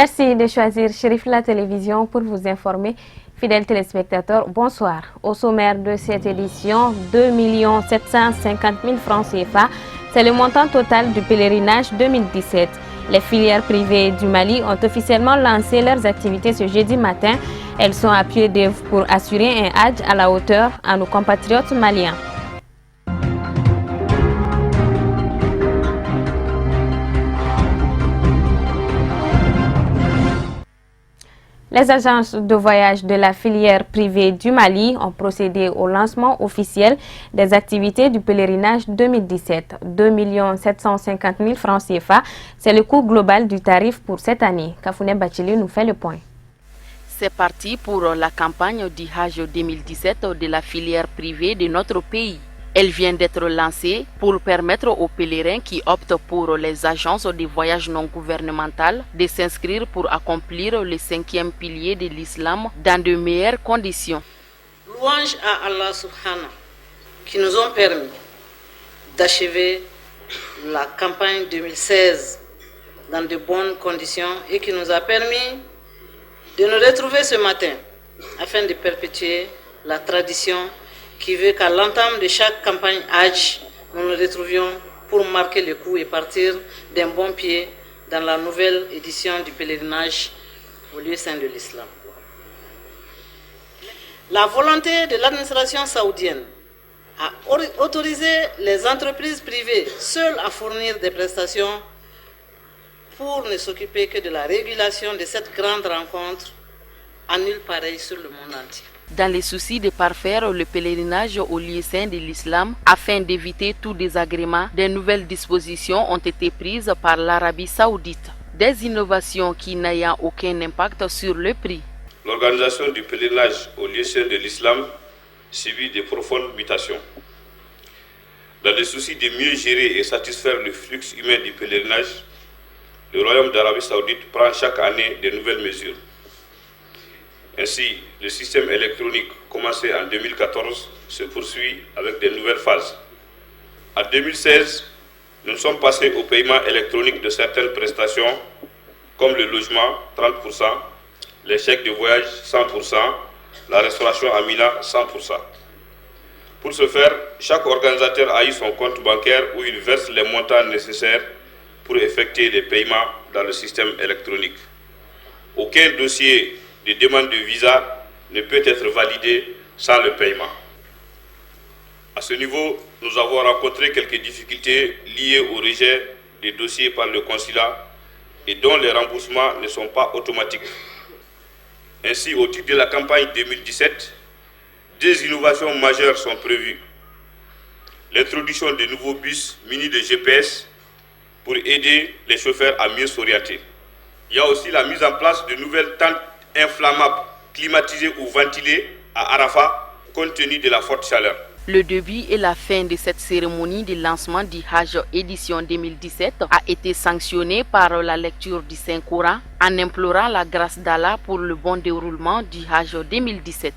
Merci de choisir Chérif la télévision pour vous informer. Fidèles téléspectateurs, bonsoir. Au sommaire de cette édition, 2 750 000 francs CFA, c'est le montant total du pèlerinage 2017. Les filières privées du Mali ont officiellement lancé leurs activités ce jeudi matin. Elles sont à pied d'œuvre pour assurer un hajj à la hauteur à nos compatriotes maliens. Les agences de voyage de la filière privée du Mali ont procédé au lancement officiel des activités du pèlerinage 2017. 2 750 000 francs CFA, c'est le coût global du tarif pour cette année. Kafouné Bachili nous fait le point. C'est parti pour la campagne du Hajj 2017 de la filière privée de notre pays. Elle vient d'être lancée pour permettre aux pèlerins qui optent pour les agences de voyage non gouvernementales de s'inscrire pour accomplir le 5e pilier de l'islam dans de meilleures conditions. Louange à Allah subhanahu qui nous ont permis d'achever la campagne 2016 dans de bonnes conditions et qui nous a permis de nous retrouver ce matin afin de perpétuer la tradition qui veut qu'à l'entame de chaque campagne Hajj, nous nous retrouvions pour marquer le coup et partir d'un bon pied dans la nouvelle édition du pèlerinage au lieu saint de l'islam. La volonté de l'administration saoudienne a autorisé les entreprises privées seules à fournir des prestations pour ne s'occuper que de la régulation de cette grande rencontre à nul pareil sur le monde entier. Dans les soucis de parfaire le pèlerinage au lieu saint de l'islam, afin d'éviter tout désagrément, de nouvelles dispositions ont été prises par l'Arabie saoudite. Des innovations qui n'ayant aucun impact sur le prix. L'organisation du pèlerinage au lieu saint de l'islam subit de profondes mutations. Dans le souci de mieux gérer et satisfaire le flux humain du pèlerinage, le Royaume d'Arabie saoudite prend chaque année de nouvelles mesures. Ainsi, le système électronique commencé en 2014 se poursuit avec de nouvelles phases. En 2016, nous sommes passés au paiement électronique de certaines prestations comme le logement 30%, les chèques de voyage 100%, la restauration à Mina 100%. Pour ce faire, chaque organisateur a eu son compte bancaire où il verse les montants nécessaires pour effectuer les paiements dans le système électronique. Aucun dossier de demande de visa ne peut être validé sans le paiement. À ce niveau, nous avons rencontré quelques difficultés liées au rejet des dossiers par le consulat et dont les remboursements ne sont pas automatiques. Ainsi, au titre de la campagne 2017, deux innovations majeures sont prévues. L'introduction de nouveaux bus munis de GPS pour aider les chauffeurs à mieux s'orienter. Il y a aussi la mise en place de nouvelles tentes inflammables, climatisées ou ventilées à Arafat, compte tenu de la forte chaleur. Le début et la fin de cette cérémonie de lancement du Hajj édition 2017 a été sanctionné par la lecture du Saint-Coran en implorant la grâce d'Allah pour le bon déroulement du Hajj 2017.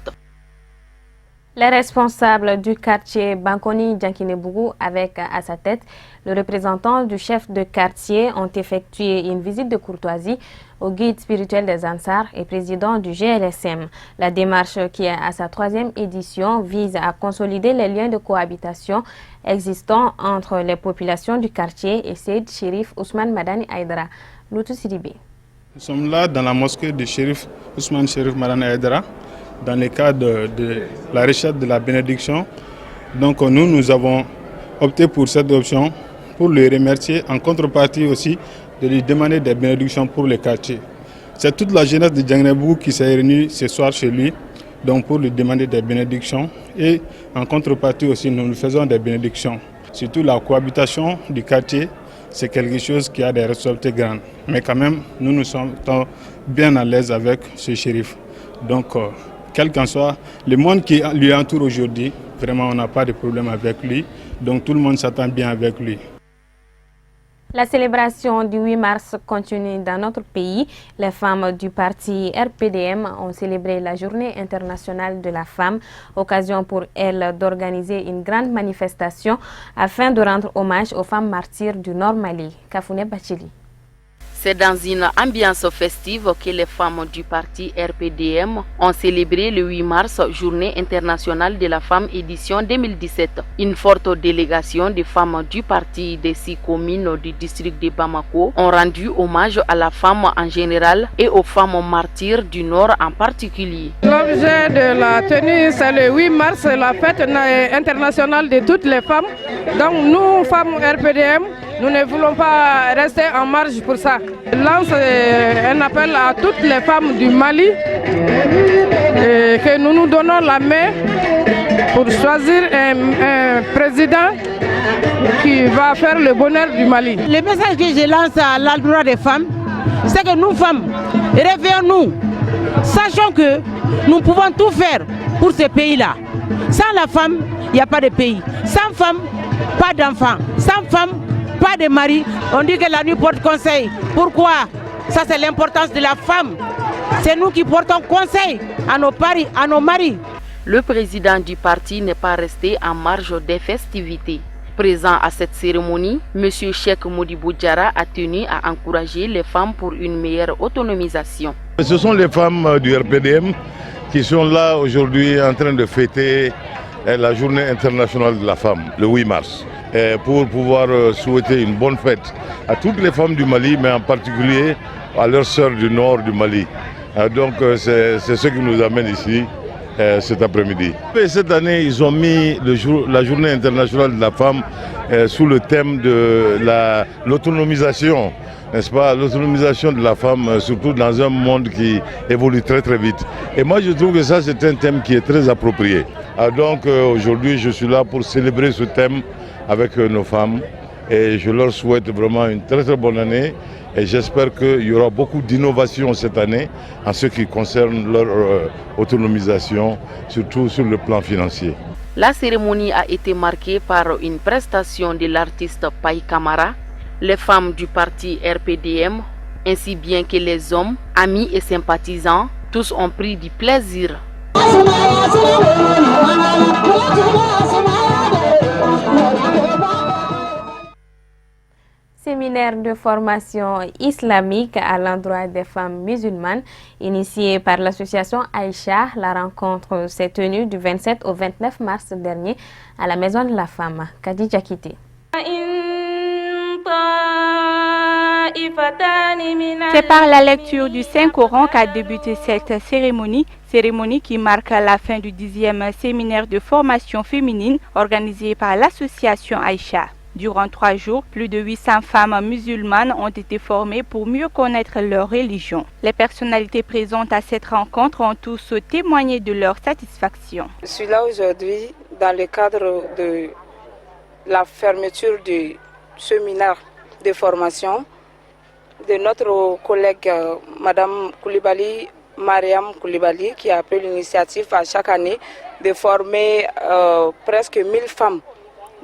Les responsables du quartier Bankoni Djankinebougou avec à sa tête le représentant du chef de quartier ont effectué une visite de courtoisie au guide spirituel des Ansar et président du GLSM. La démarche qui est à sa 3e édition vise à consolider les liens de cohabitation existants entre les populations du quartier et Seyd Chérif Ousmane Madani Aïdara. Loutou Sidibé. Nous sommes là dans la mosquée de Chérif Ousmane Chérif Madani Aïdara dans le cadre de la recherche de la bénédiction. Donc nous avons opté pour cette option pour le remercier, en contrepartie aussi de lui demander des bénédictions pour le quartier. C'est toute la jeunesse de Djankinebougou qui s'est réunie ce soir chez lui, donc pour lui demander des bénédictions, et en contrepartie aussi nous faisons des bénédictions. Surtout la cohabitation du quartier, c'est quelque chose qui a des responsabilités grandes. Mais quand même, nous nous sommes bien à l'aise avec ce shérif. Donc, quel qu'en soit le monde qui lui entoure aujourd'hui, vraiment on n'a pas de problème avec lui. Donc tout le monde s'attend bien avec lui. La célébration du 8 mars continue dans notre pays. Les femmes du parti RPDM ont célébré la Journée internationale de la femme, occasion pour elles d'organiser une grande manifestation afin de rendre hommage aux femmes martyrs du Nord Mali. Kafouné Bachili. C'est dans une ambiance festive que les femmes du parti RPDM ont célébré le 8 mars, Journée internationale de la femme édition 2017. Une forte délégation de femmes du parti des 6 communes du district de Bamako ont rendu hommage à la femme en général et aux femmes martyrs du Nord en particulier. L'objet de la tenue, c'est le 8 mars, la fête internationale de toutes les femmes. Donc nous, femmes RPDM, nous ne voulons pas rester en marge pour ça. Je lance un appel à toutes les femmes du Mali que nous nous donnons la main pour choisir un président qui va faire le bonheur du Mali. Le message que je lance à l'endroit des femmes, c'est que nous femmes, réveillons-nous. Sachons que nous pouvons tout faire pour ce pays-là. Sans la femme, il n'y a pas de pays. Sans femme, pas d'enfants. Sans femme, pas de mari. On dit que la nuit porte conseil. Pourquoi? Ça, c'est l'importance de la femme. C'est nous qui portons conseil à nos maris. Le président du parti n'est pas resté en marge des festivités. Présent à cette cérémonie, M. Cheikh Modibou Diarra a tenu à encourager les femmes pour une meilleure autonomisation. Ce sont les femmes du RPDM qui sont là aujourd'hui en train de fêter la journée internationale de la femme, le 8 mars, pour pouvoir souhaiter une bonne fête à toutes les femmes du Mali, mais en particulier à leurs sœurs du nord du Mali. Donc c'est ce qui nous amène ici cet après-midi. Cette année, ils ont mis la journée internationale de la femme sous le thème de l'autonomisation, n'est-ce pas, l'autonomisation de la femme, surtout dans un monde qui évolue très très vite. Et moi je trouve que ça c'est un thème qui est très approprié. Donc aujourd'hui je suis là pour célébrer ce thème avec nos femmes et je leur souhaite vraiment une très très bonne année et j'espère qu'il y aura beaucoup d'innovation cette année en ce qui concerne leur autonomisation, surtout sur le plan financier. La cérémonie a été marquée par une prestation de l'artiste Paï Kamara. Les femmes du parti RPDM, ainsi bien que les hommes, amis et sympathisants, tous ont pris du plaisir. Séminaire de formation islamique à l'endroit des femmes musulmanes, initié par l'association Aïcha. La rencontre s'est tenue du 27 au 29 mars dernier à la Maison de la Femme. Khadija Kité. C'est par la lecture du Saint-Coran qu'a débuté cette cérémonie qui marque la fin du 10e séminaire de formation féminine organisé par l'association Aïcha. Durant 3 jours, plus de 800 femmes musulmanes ont été formées pour mieux connaître leur religion. Les personnalités présentes à cette rencontre ont tous témoigné de leur satisfaction. Je suis là aujourd'hui dans le cadre de la fermeture du séminaire de formation de notre collègue Madame Koulibaly, Mariam Koulibaly, qui a pris l'initiative à chaque année de former presque 1000 femmes.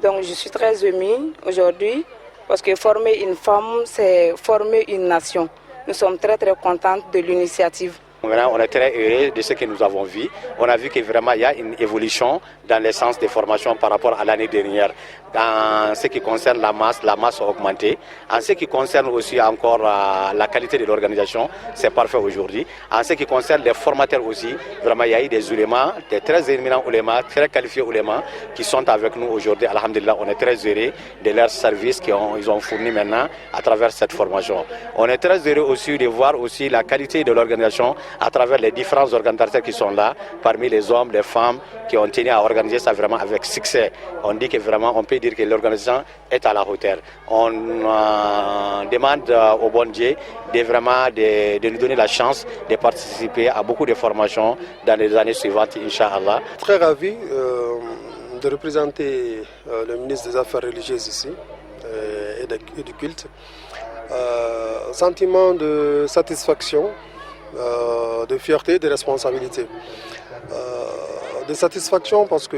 Donc je suis très émue aujourd'hui parce que former une femme, c'est former une nation. Nous sommes très très contentes de l'initiative. On est très heureux de ce que nous avons vu. On a vu que vraiment il y a une évolution dans les sens de formation par rapport à l'année dernière. Dans ce qui concerne la masse a augmenté. En ce qui concerne aussi encore la qualité de l'organisation, c'est parfait aujourd'hui. En ce qui concerne les formateurs aussi, vraiment il y a eu des ulémas, des très éminents ulémas, très qualifiés ulémas qui sont avec nous aujourd'hui. Alhamdulillah, on est très heureux de leur service qu'ils ont fourni maintenant à travers cette formation. On est très heureux aussi de voir aussi la qualité de l'organisation à travers les différents organisateurs qui sont là, parmi les hommes, les femmes, qui ont tenu à organiser ça vraiment avec succès. On dit que vraiment, on peut dire que l'organisation est à la hauteur. On demande au bon Dieu de nous donner la chance de participer à beaucoup de formations dans les années suivantes, Inch'Allah. Très ravi de représenter le ministre des Affaires religieuses ici et du culte. Sentiment de satisfaction, de fierté, de responsabilité. De satisfaction parce que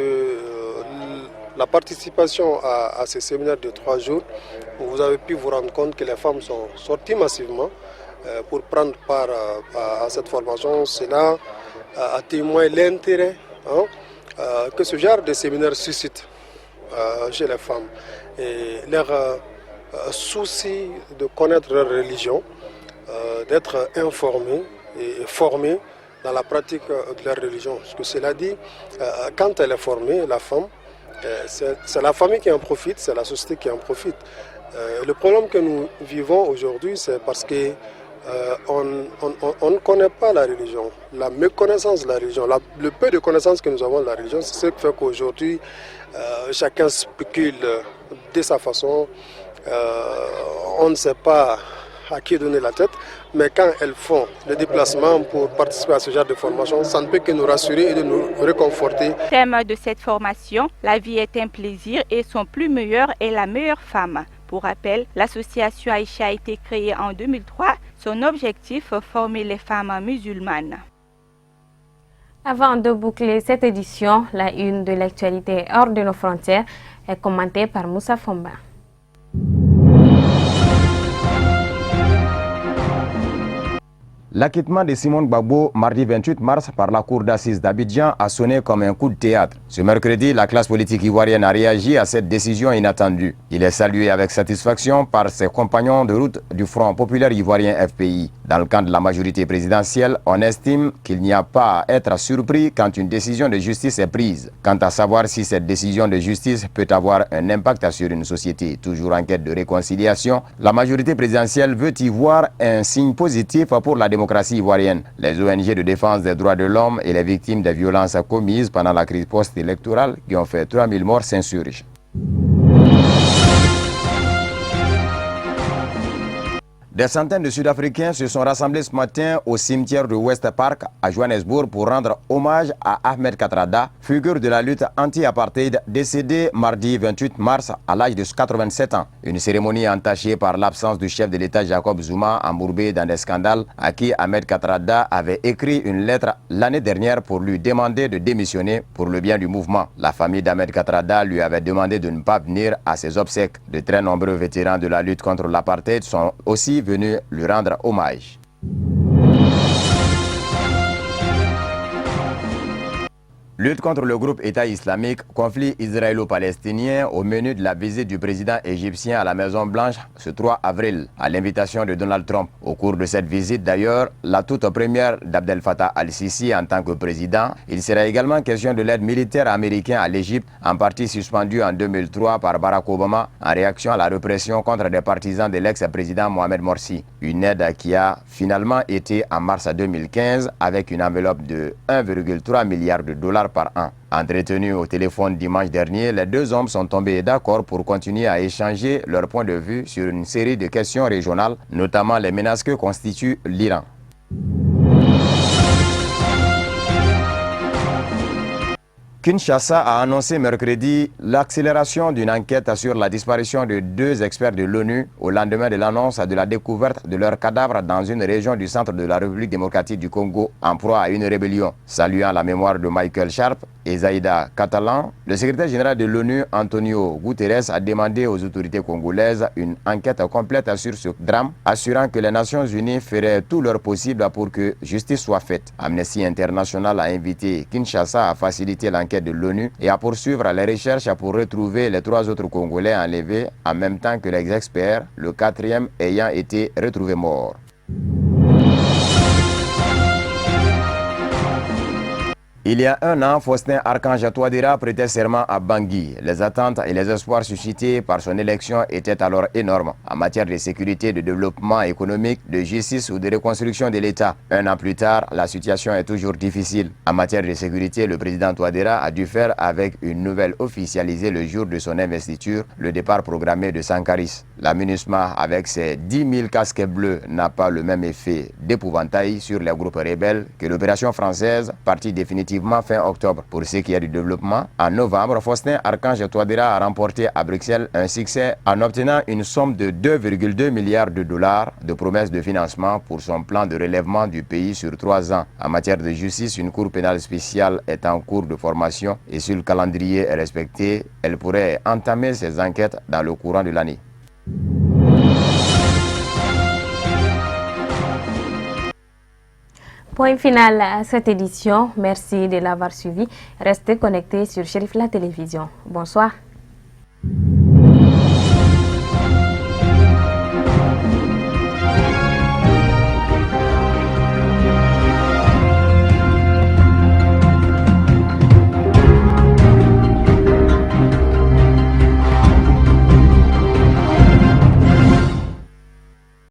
la participation à ces séminaires de 3 jours, vous avez pu vous rendre compte que les femmes sont sorties massivement pour prendre part à cette formation. Cela a témoigné l'intérêt que ce genre de séminaire suscite chez les femmes et leur souci de connaître leur religion d'être informés et formés dans la pratique de leur religion. Parce que cela dit, quand elle est formée, la femme, c'est la famille qui en profite, c'est la société qui en profite. Le problème que nous vivons aujourd'hui, c'est parce que on ne connaît pas la religion. La méconnaissance de la religion, le peu de connaissances que nous avons de la religion, c'est ce qui fait qu'aujourd'hui, chacun spécule de sa façon. On ne sait pas à qui donner la tête, mais quand elles font le déplacement pour participer à ce genre de formation, ça ne peut que nous rassurer et de nous réconforter. Le thème de cette formation, la vie est un plaisir et son plus meilleur est la meilleure femme. Pour rappel, l'association Aïcha a été créée en 2003. Son objectif, former les femmes musulmanes. Avant de boucler cette édition, la une de l'actualité hors de nos frontières est commentée par Moussa Fomba. L'acquittement de Simone Gbagbo mardi 28 mars par la cour d'assises d'Abidjan a sonné comme un coup de théâtre. Ce mercredi, la classe politique ivoirienne a réagi à cette décision inattendue. Il est salué avec satisfaction par ses compagnons de route du Front populaire ivoirien FPI. Dans le camp de la majorité présidentielle, on estime qu'il n'y a pas à être surpris quand une décision de justice est prise. Quant à savoir si cette décision de justice peut avoir un impact sur une société toujours en quête de réconciliation, la majorité présidentielle veut y voir un signe positif pour la démocratie ivoirienne. Les ONG de défense des droits de l'homme et les victimes des violences commises pendant la crise post-électorale qui ont fait 3000 morts s'insurgent. Des centaines de Sud-Africains se sont rassemblés ce matin au cimetière de West Park à Johannesburg pour rendre hommage à Ahmed Kathrada, figure de la lutte anti-apartheid décédé mardi 28 mars à l'âge de 87 ans. Une cérémonie entachée par l'absence du chef de l'État Jacob Zuma, embourbé dans des scandales, à qui Ahmed Kathrada avait écrit une lettre l'année dernière pour lui demander de démissionner pour le bien du mouvement. La famille d'Ahmed Kathrada lui avait demandé de ne pas venir à ses obsèques. De très nombreux vétérans de la lutte contre l'apartheid sont aussi venus lui rendre hommage. Lutte contre le groupe État islamique, conflit israélo-palestinien au menu de la visite du président égyptien à la Maison-Blanche ce 3 avril, à l'invitation de Donald Trump. Au cours de cette visite d'ailleurs, la toute première d'Abdel Fattah al-Sisi en tant que président, il sera également question de l'aide militaire américaine à l'Égypte, en partie suspendue en 2003 par Barack Obama en réaction à la répression contre des partisans de l'ex-président Mohamed Morsi. Une aide qui a finalement été en mars 2015 avec une enveloppe de 1,3 milliard de dollars par an. Entretenus au téléphone dimanche dernier, les deux hommes sont tombés d'accord pour continuer à échanger leur point de vue sur une série de questions régionales, notamment les menaces que constitue l'Iran. Kinshasa a annoncé mercredi l'accélération d'une enquête sur la disparition de deux experts de l'ONU au lendemain de l'annonce de la découverte de leurs cadavres dans une région du centre de la République démocratique du Congo en proie à une rébellion. Saluant la mémoire de Michael Sharp et Zaïda Catalan, le secrétaire général de l'ONU, Antonio Guterres, a demandé aux autorités congolaises une enquête complète sur ce drame, assurant que les Nations Unies feraient tout leur possible pour que justice soit faite. Amnesty International a invité Kinshasa à faciliter l'enquête de l'ONU et à poursuivre les recherches pour retrouver les trois autres Congolais enlevés en même temps que les experts, le quatrième ayant été retrouvé mort. Il y a un an, Faustin Archange Touadéra prêtait serment à Bangui. Les attentes et les espoirs suscités par son élection étaient alors énormes en matière de sécurité, de développement économique, de justice ou de reconstruction de l'État. Un an plus tard, la situation est toujours difficile. En matière de sécurité, le président Touadéra a dû faire avec une nouvelle officialisée le jour de son investiture, le départ programmé de Sankaris. La MINUSMA, avec ses 10 000 casques bleus, n'a pas le même effet d'épouvantail sur les groupes rebelles que l'opération française, partie définitivement fin octobre. Pour ce qui est du développement, en novembre, Faustin Archange Touadéra a remporté à Bruxelles un succès en obtenant une somme de 2,2 milliards de dollars de promesses de financement pour son plan de relèvement du pays sur 3 ans. En matière de justice, une cour pénale spéciale est en cours de formation et si le calendrier est respecté, elle pourrait entamer ses enquêtes dans le courant de l'année. Point final à cette édition. Merci de l'avoir suivi. Restez connectés sur Chérif la télévision. Bonsoir.